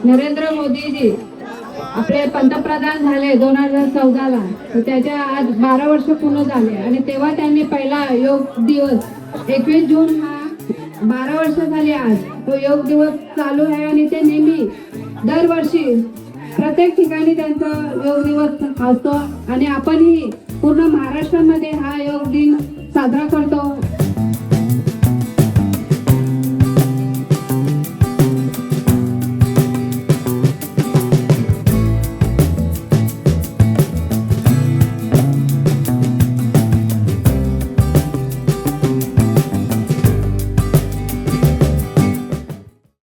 नरेंद्र मोदीजी आपले पंतप्रधान झाले 2014ला, तर त्याच्या आज 12 वर्ष पूर्ण झाले आणि तेव्हा त्यांनी पहिला योग दिवस 21 जून हा 12 वर्ष झाली आज तो योग दिवस चालू आहे आणि ते नेहमी दरवर्षी प्रत्येक ठिकाणी त्यांचा योग दिवस असतो आणि आपणही पूर्ण महाराष्ट्रामध्ये हा योग दिन साजरा करतो।